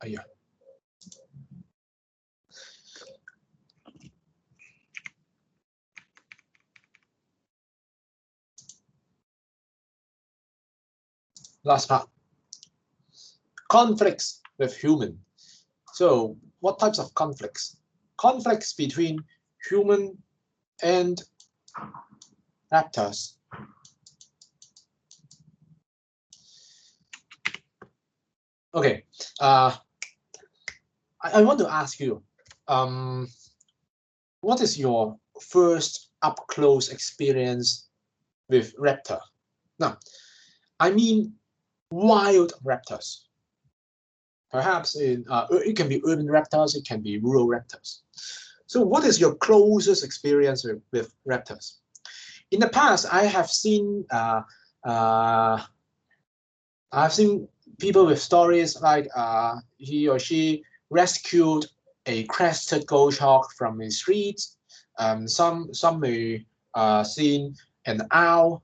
Yeah. Last part. Conflicts with human. So what types of conflicts? Conflicts between human and raptors. Okay, I want to ask you, what is your first up-close experience with raptor? Now, I mean wild raptors. Perhaps it can be urban raptors, it can be rural raptors. So what is your closest experience with raptors? In the past, I've seen people with stories like he or she rescued a crested goshawk from the streets. Some may seen an owl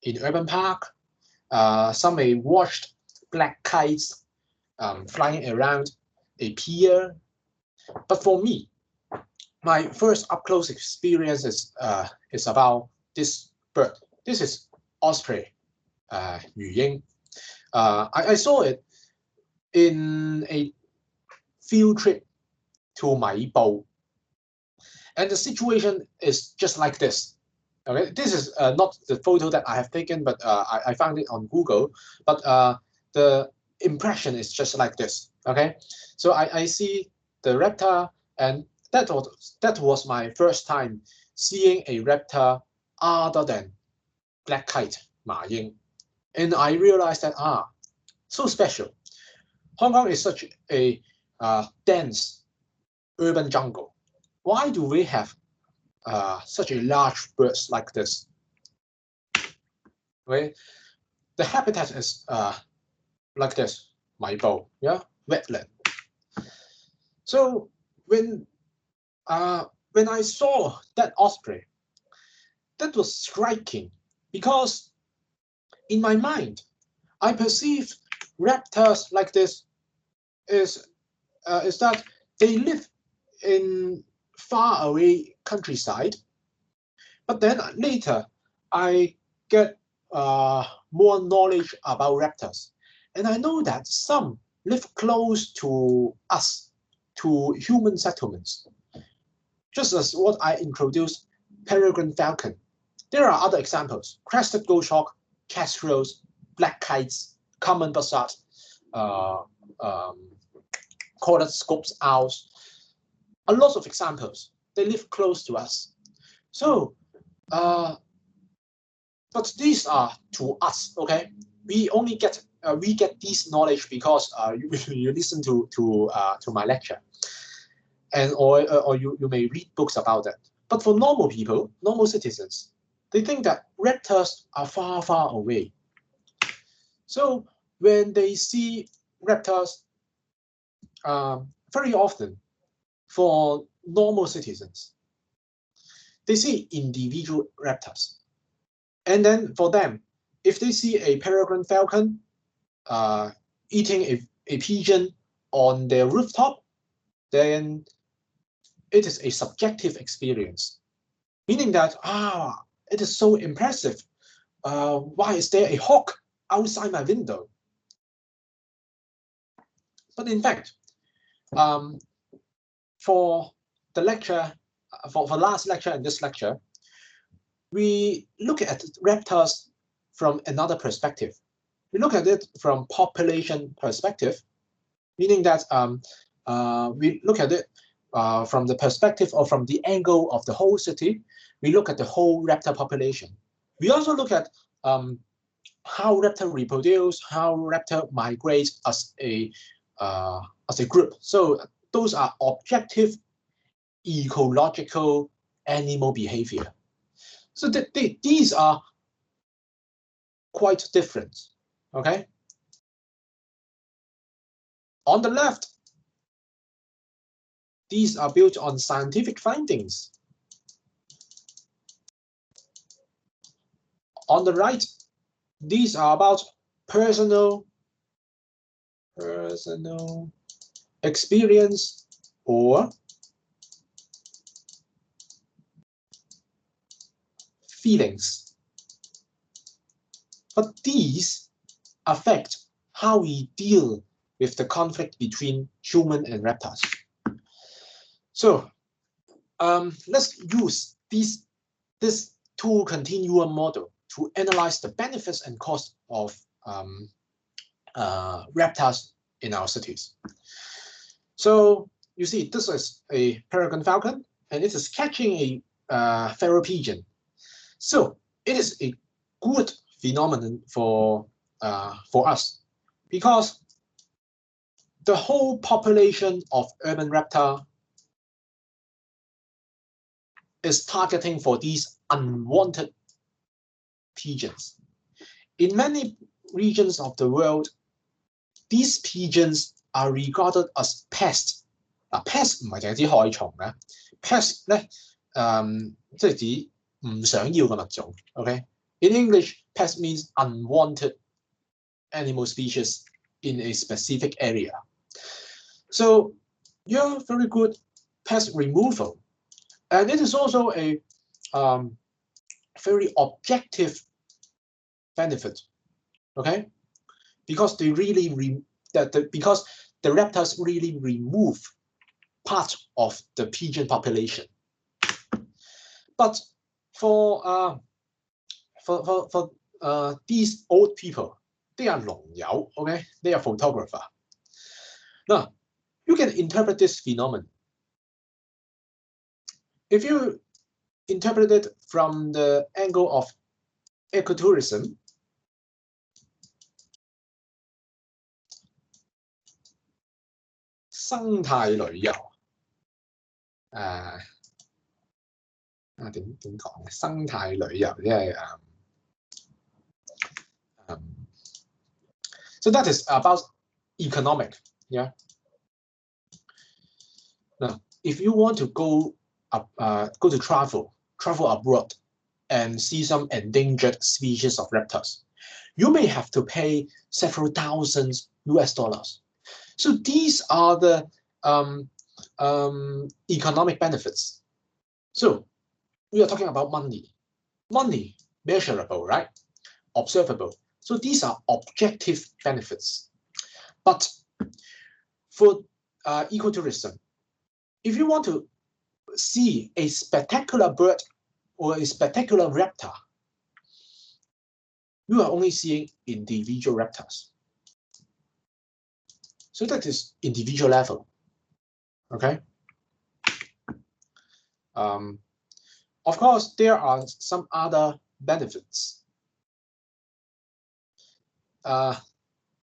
in urban park. Some may watched black kites flying around a pier. But for me, my first up-close experience is about this bird. This is osprey, 鱼鹰. I saw it in a field trip to Maibo, and the situation is just like this. Okay, this is not the photo that I have taken, but I found it on Google. But the impression is just like this. Okay, so I see the raptor, and that was my first time seeing a raptor other than black kite, 马鹰, and I realized that so special. Hong Kong is such a dense urban jungle. Why do we have such a large birds like this? Right? The habitat is like this, Maibo, yeah, wetland. So when I saw that osprey, that was striking because in my mind, I perceived raptors like this is that they live in far away countryside. But then later, I get more knowledge about raptors, and I know that some live close to us, to human settlements. Just as what I introduced, peregrine falcon. There are other examples: crested goshawk, kestrels, black kites, common buzzard, collared scopes owls. A lot of examples. They live close to us. So, but these are to us. Okay, we only get this knowledge because you listen to my lecture, and or you may read books about it. But for normal people, normal citizens, they think that raptors are far, far away. So when they see raptors, very often, for normal citizens, they see individual raptors. And then for them, if they see a peregrine falcon eating a pigeon on their rooftop, then it is a subjective experience, meaning that it is so impressive. Why is there a hawk outside my window? But in fact, for the lecture, for last lecture and this lecture, we look at raptors from another perspective. We look at it from population perspective, meaning that we look at it from the perspective or from the angle of the whole city. We look at the whole raptor population. We also look at how raptor reproduce, how raptor migrate as a group. So those are objective ecological animal behavior. So these are quite different. Okay. On the left, these are built on scientific findings. On the right, these are about personal experience or feelings. But these affect how we deal with the conflict between human and reptiles. So let's use this two continuum model to analyze the benefits and costs of reptiles in our cities. So you see, this is a peregrine falcon, and it is catching a feral pigeon. So it is a good phenomenon for us, because the whole population of urban reptile is targeting for these unwanted pigeons. In many regions of the world, these pigeons are regarded as pests. Pest 唔係淨係指害蟲嘅 ，pest 咧即係指唔想要嘅物種。OK， in English, pest means unwanted animal species in a specific area. So, yeah, very good pest removal, and it is also a very objective benefit. Okay, because they really because the reptiles really remove part of the pigeon population. But for these old people, they are 龍友, okay? They are photographer. Now, you can interpret this phenomenon. If you interpret it from the angle of ecotourism,生態旅遊點講咧？生態旅遊即係so that is about economic, yeah. Now, if you want to go to travel abroad and see some endangered species of reptiles, you may have to pay several thousands US$. So these are the economic benefits. So we are talking about money, measurable, right? Observable. So these are objective benefits. But for ecotourism, if you want to see a spectacular bird or a spectacular reptile, you are only seeing individual reptiles. So that is individual level. Okay. Of course, there are some other benefits.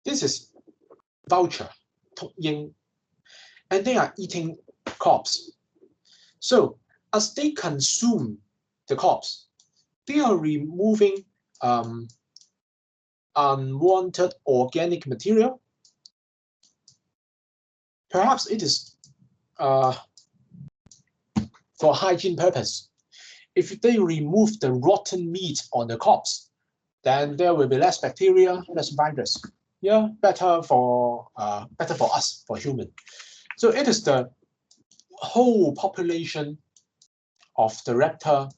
This is vulture, 禿鷹, and they are eating corpse. So as they consume the corpse, they are removing unwanted organic material. Perhaps it is for hygiene purpose. If they remove the rotten meat on the corpse, then there will be less bacteria, less virus. Yeah, better for us, for human. So it is the whole population of the reptile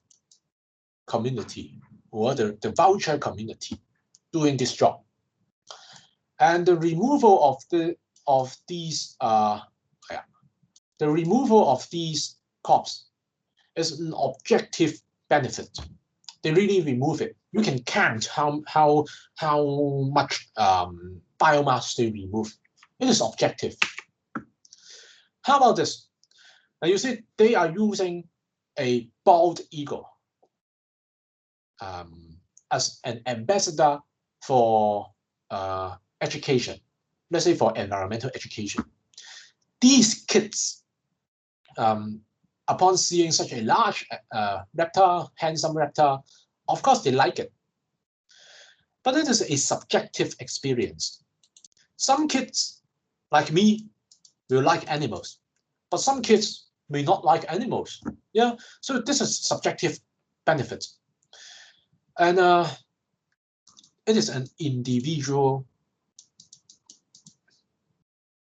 community or the vulture community doing this job. And the removal of these corpse is an objective benefit. They really remove it. You can count how much biomass they remove. It is objective. How about this? Now you see they are using a bald eagle as an ambassador for education. Let's say for environmental education. These kids, upon seeing such a large reptile, handsome reptile, of course they like it. But it is a subjective experience. Some kids, like me, will like animals, but some kids may not like animals. Yeah, so this is subjective benefit. And it is an individual.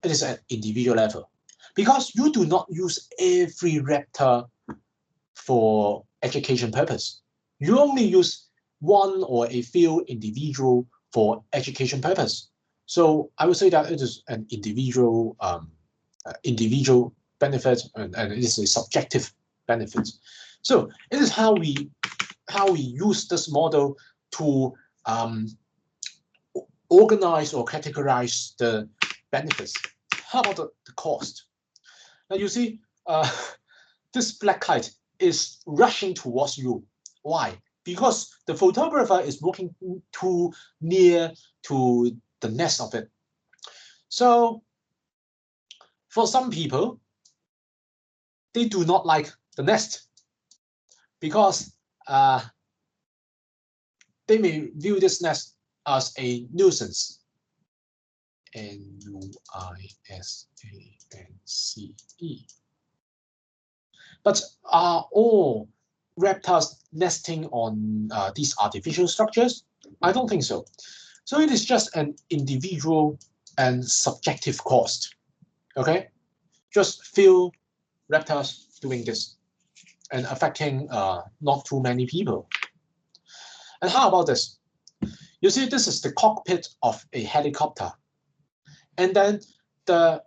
It is at individual level, because you do not use every raptor for education purpose. You only use one or a few individual for education purpose. So I would say that it is an individual benefit, and it is a subjective benefit. So it is how we use this model to organize or categorize the benefits. How about the cost? Now you see, this black kite is rushing towards you. Why? Because the photographer is walking too near to the nest of it. So for some people, they do not like the nest because they may view this nest as a nuisance. Nuisance. But are all reptiles nesting on these artificial structures? I don't think so. So it is just an individual and subjective cost. Okay, just few reptiles doing this and affecting not too many people. And how about this? You see, this is the cockpit of a helicopter. And then the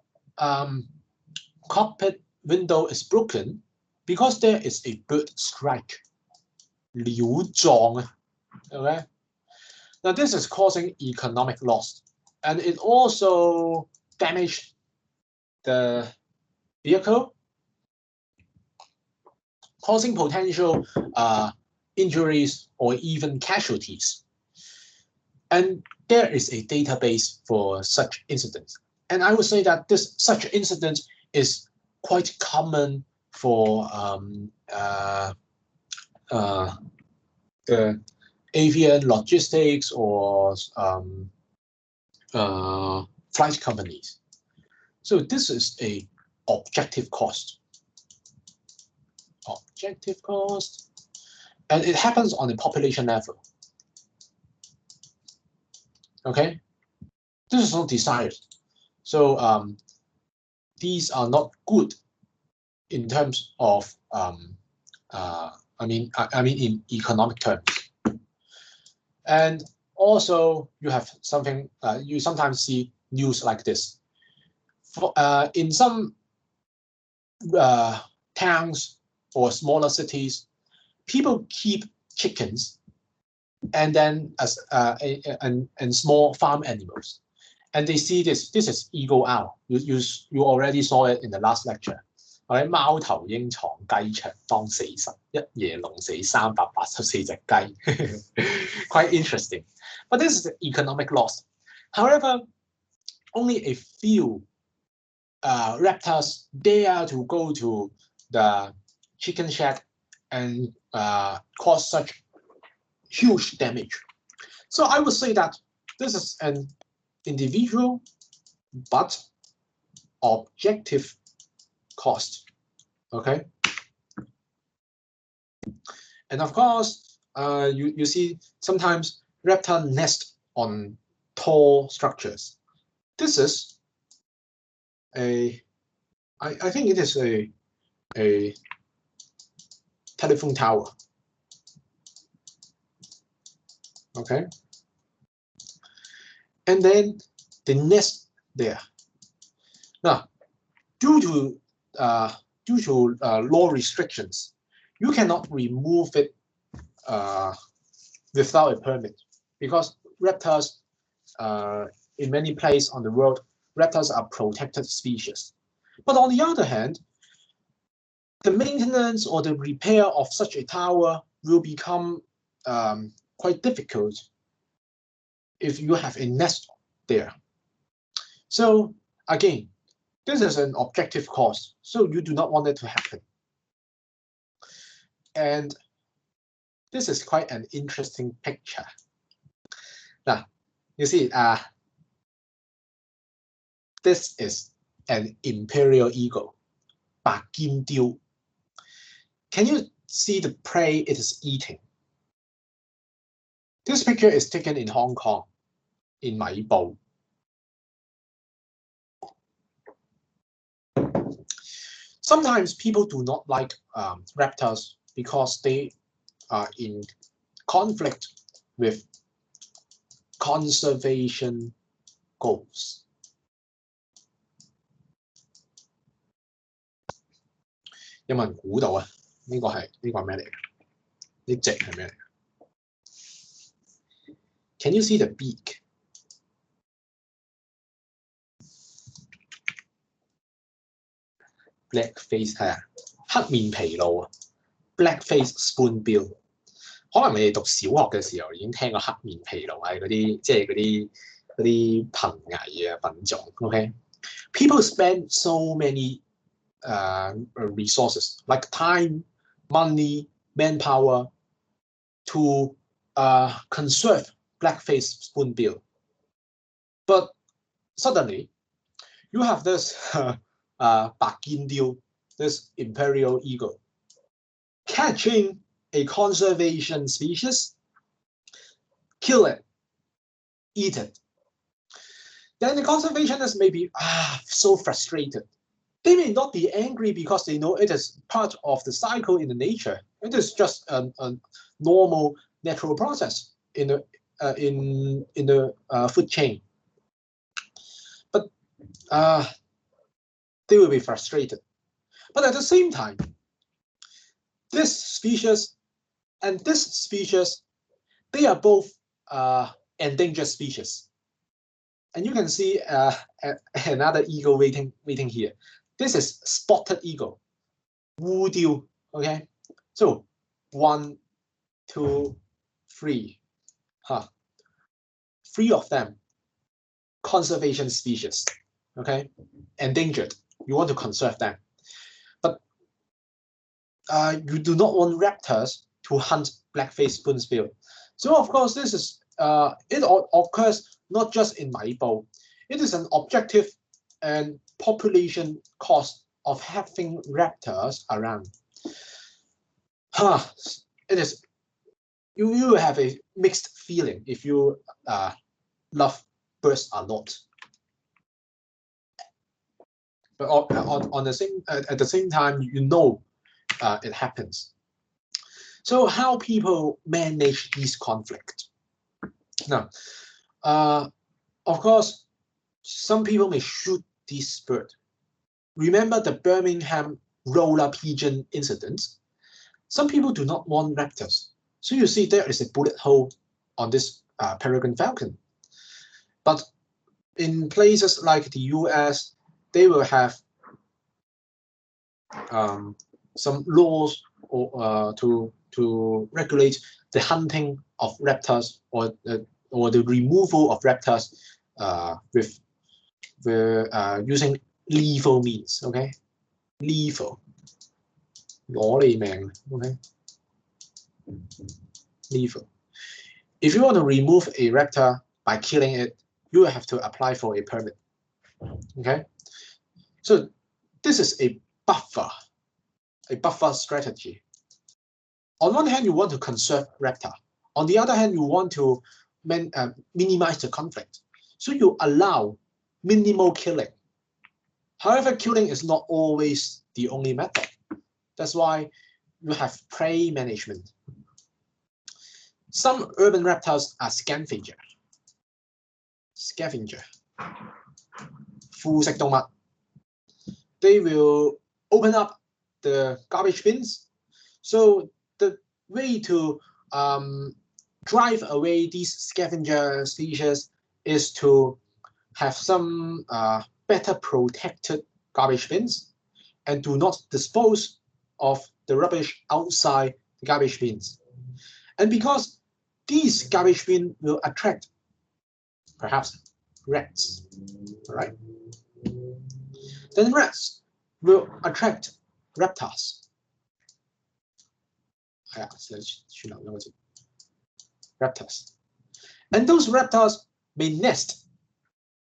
cockpit window is broken because there is a bird strike. 鳥撞, okay? Now this is causing economic loss, and it also damaged the vehicle, causing potential injuries or even casualties. And there is a database for such incidents. And I would say that such incident is quite common for the avian logistics or flight companies. So this is a objective cost. Objective cost. And it happens on a population level. Okay? This is not desired. So these are not good in terms of I mean in economic terms. And also you have something you sometimes see news like this. In some towns or smaller cities, people keep chickens and then and small farm animals, and they see this is eagle owl. You already saw it in the last lecture. 貓頭鷹藏雞場當死神，一夜弄死384隻雞。Quite interesting. But this is the economic loss. However, only a few reptiles dare to go to the chicken shed and cause such huge damage. So I would say that this is an individual but objective cost. Okay. And of course, you see sometimes reptile nest on tall structures. This is I think it is a telephone tower. Okay. And then the nest there. Now, due to law restrictions, you cannot remove it without a permit, because reptiles, in many places on the world, reptiles are protected species. But on the other hand, the maintenance or the repair of such a tower will become quite difficult if you have a nest there. So again, this is an objective cost, so you do not want it to happen. And this is quite an interesting picture. Now, you see, this is an imperial eagle, 白肩雕. Can you see the prey it is eating? This picture is taken in Hong Kong, in Maibo. Sometimes people do not like raptors because they are in conflict with conservation goals. 有冇人估到啊？呢個係咩嚟嘅？呢隻係咩嚟？Can you see the beak? Black face 係啊，黑面琵鷺啊 ，black face spoonbill。可能你哋讀小學嘅時候已經聽過黑面琵鷺係嗰啲，即係嗰啲瀕危嘅品種。OK，people spend so many resources like time, money, manpower to conserve black-faced spoonbill. But suddenly, you have this 白肩雕, this imperial eagle, catching a conservation species, kill it, eat it. Then the conservationists may be so frustrated. They may not be angry because they know it is part of the cycle in the nature. It is just a normal natural process in the food chain. But they will be frustrated. But at the same time, this species and this species, they are both endangered species. And you can see another eagle waiting here. This is spotted eagle, wu diu. Okay, so 1, 2, 3, 3 of them, conservation species. Okay, endangered. You want to conserve them, but you do not want raptors to hunt black-faced spoonbill. So of course, this is it occurs not just in Maibo. It is an objective and population cost of having raptors around. It is. You will have a mixed feeling if you love birds a lot. But on the same at the same time, you know it happens. So how people manage these conflicts? Now, of course, some people may shoot this bird. Remember the Birmingham roller pigeon incident? Some people do not want raptors. So you see there is a bullet hole on this peregrine falcon. But in places like the US, they will have some laws or to regulate the hunting of raptors or the removal of raptors with using lethal means. Okay, lethal. 攞你命 okay. Lethal. If you want to remove a raptor by killing it, you will have to apply for a permit. Okay, so this is a buffer strategy. On one hand, you want to conserve raptor. On the other hand, you want to minimize the conflict. So you allow minimal killing. However, killing is not always the only method. That's why you have prey management. Some urban reptiles are scavenger. 腐食動物. They will open up the garbage bins. So the way to drive away these scavenger species is to have some better protected garbage bins and do not dispose of the rubbish outside the garbage bins. And because these garbage bins will attract perhaps rats, all right? Then rats will attract reptiles. Reptiles. And those reptiles may nest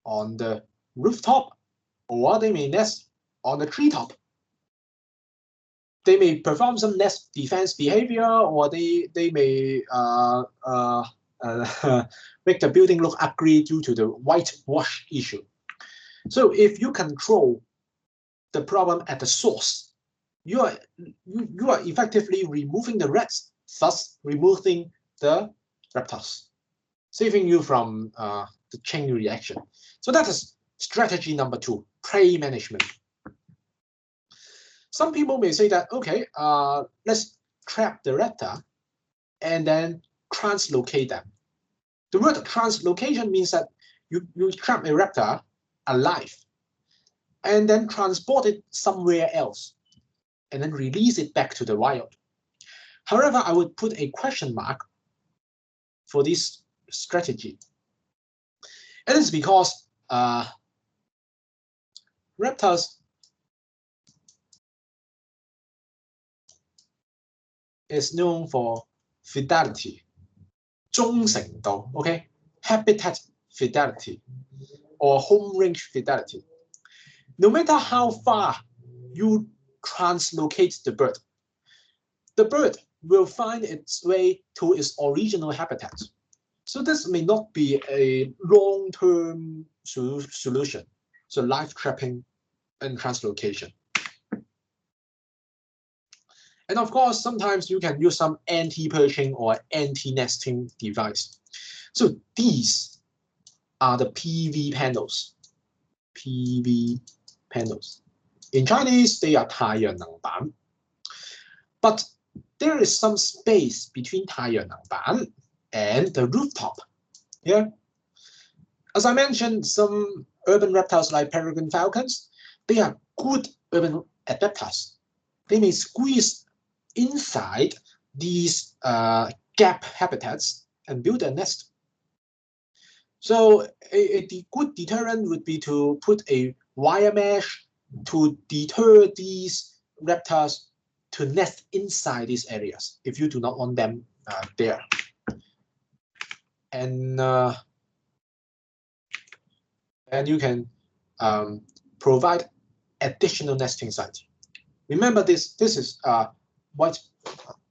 on the rooftop, or they may nest on the treetop. They may perform some nest defense behavior, or they may make the building look ugly due to the whitewash issue. So if you control the problem at the source, you are effectively removing the rats, thus removing the reptiles, saving you from the chain reaction. So that is strategy number 2, prey management. Some people may say that, okay, let's trap the raptor and then translocate them. The word translocation means that you trap a raptor alive and then transport it somewhere else and then release it back to the wild. However, I would put a question mark for this strategy. It is because raptors is known for fidelity, 忠誠度, okay? Habitat fidelity or home range fidelity. No matter how far you translocate the bird will find its way to its original habitat. So this may not be a long-term solution. So live trapping and translocation. And of course, sometimes you can use some anti-perching or anti-nesting device. So these are the PV panels. PV panels. In Chinese, they are 太陽能板. But there is some space between 太陽能板 and the rooftop. Yeah. As I mentioned, some urban reptiles like peregrine falcons, they are good urban adapters. They may squeeze inside these gap habitats and build a nest. So a good deterrent would be to put a wire mesh to deter these reptiles to nest inside these areas if you do not want them there. And you can provide additional nesting sites. Remember this is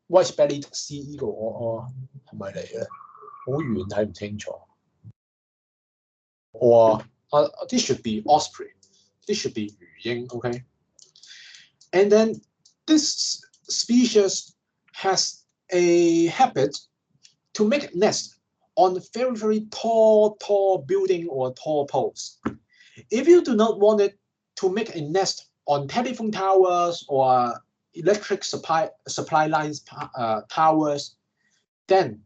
white-bellied sea eagle or 係咪嚟嘅？好遠睇唔清楚。Or this should be osprey. This should be 魚鷹, okay? And then this species has a habit to make nest on very, very tall building or tall poles. If you do not want it to make a nest on telephone towers or electric supply lines towers, then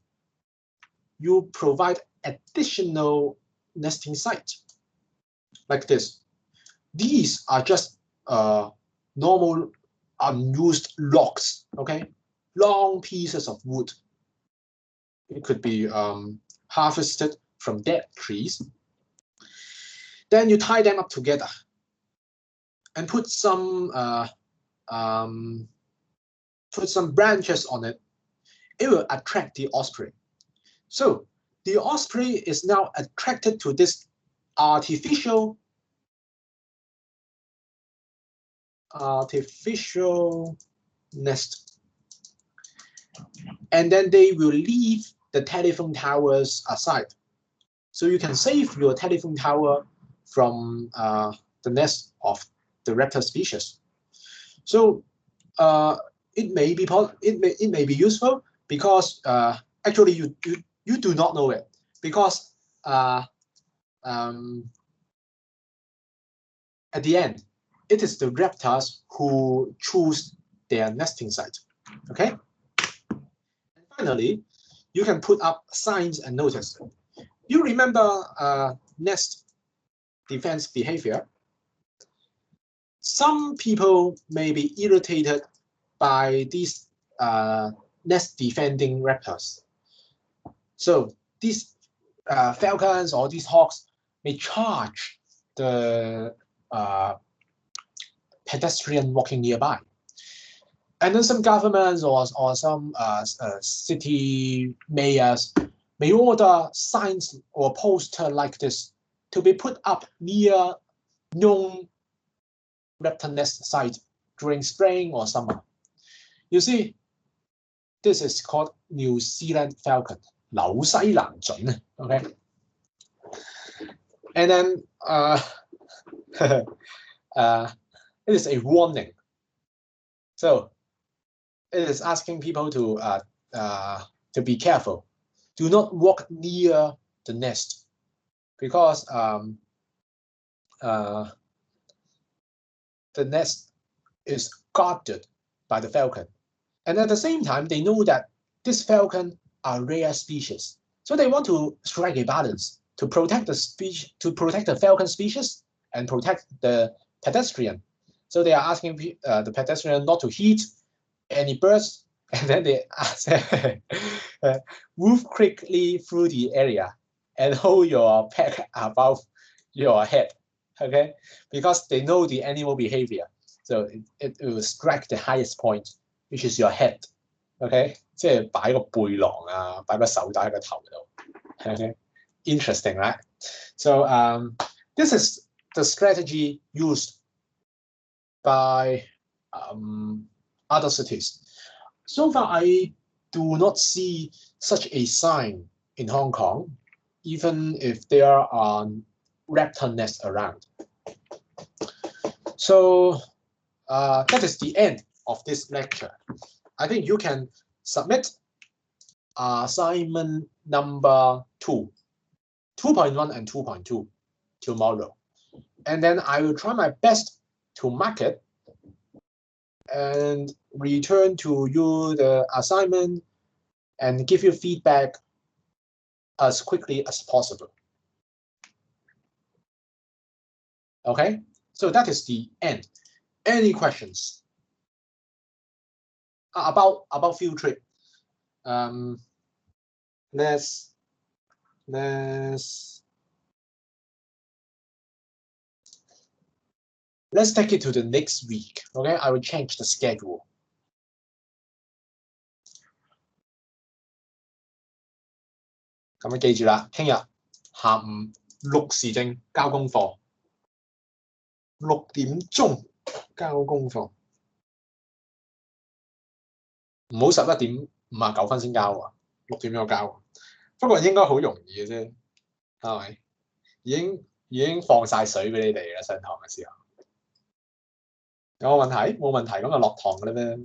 you provide additional nesting sites like this. These are just normal unused logs, okay? Long pieces of wood. It could be harvested from dead trees. Then you tie them up together and put some branches on it. It will attract the osprey. So the osprey is now attracted to this artificial nest. And then they will leave the telephone towers aside. So you can save your telephone tower from the nest of the reptile species. So it may be useful because actually you do not know it, because at the end it is the reptiles who choose their nesting site. Okay. And finally, you can put up signs and notice. You remember nest defense behavior? Some people may be irritated by these nest defending reptiles. So these falcons or these hawks may charge the pedestrian walking nearby. And then some governments or some city mayors may order signs or poster like this to be put up near known reptile nest site during spring or summer. You see, this is called New Zealand falcon. 紐西蘭準 OK。And then it is a warning. So it is asking people to be careful. Do not walk near the nest because the nest is guarded by the falcon. And at the same time, they know that this falcon are rare species. So they want to strike a balance to protect the species, to protect the falcon species and protect the pedestrian. So they are asking the pedestrian not to hit any birds, and then they ask, move quickly through the area and hold your pack above your head, okay? Because they know the animal behavior. So it will strike the highest point, which is your head, okay? 即係擺個背囊啊，擺個手帶喺個頭度。Okay? Interesting, right? So this is the strategy used by other cities. So far, I do not see such a sign in Hong Kong, even if there are raptor nests around. So that is the end of this lecture. I think you can submit assignment number 2, 2.1 and 2.2 tomorrow. And then I will try my best to mark it and return to you the assignment and give you feedback as quickly as possible. Okay, so that is the end. Any questions about field trip? Let's take it to the next week. Okay, I will change the schedule. 咁記住啦，聽日下午6時正交功課，6點鐘交功課，唔好11點59分先交喎，6點鐘交。不過應該好容易嘅啫，係咪？已經放晒水俾你哋啦，上堂嘅時候。有冇問題？冇問題咁就落堂㗎啦咩？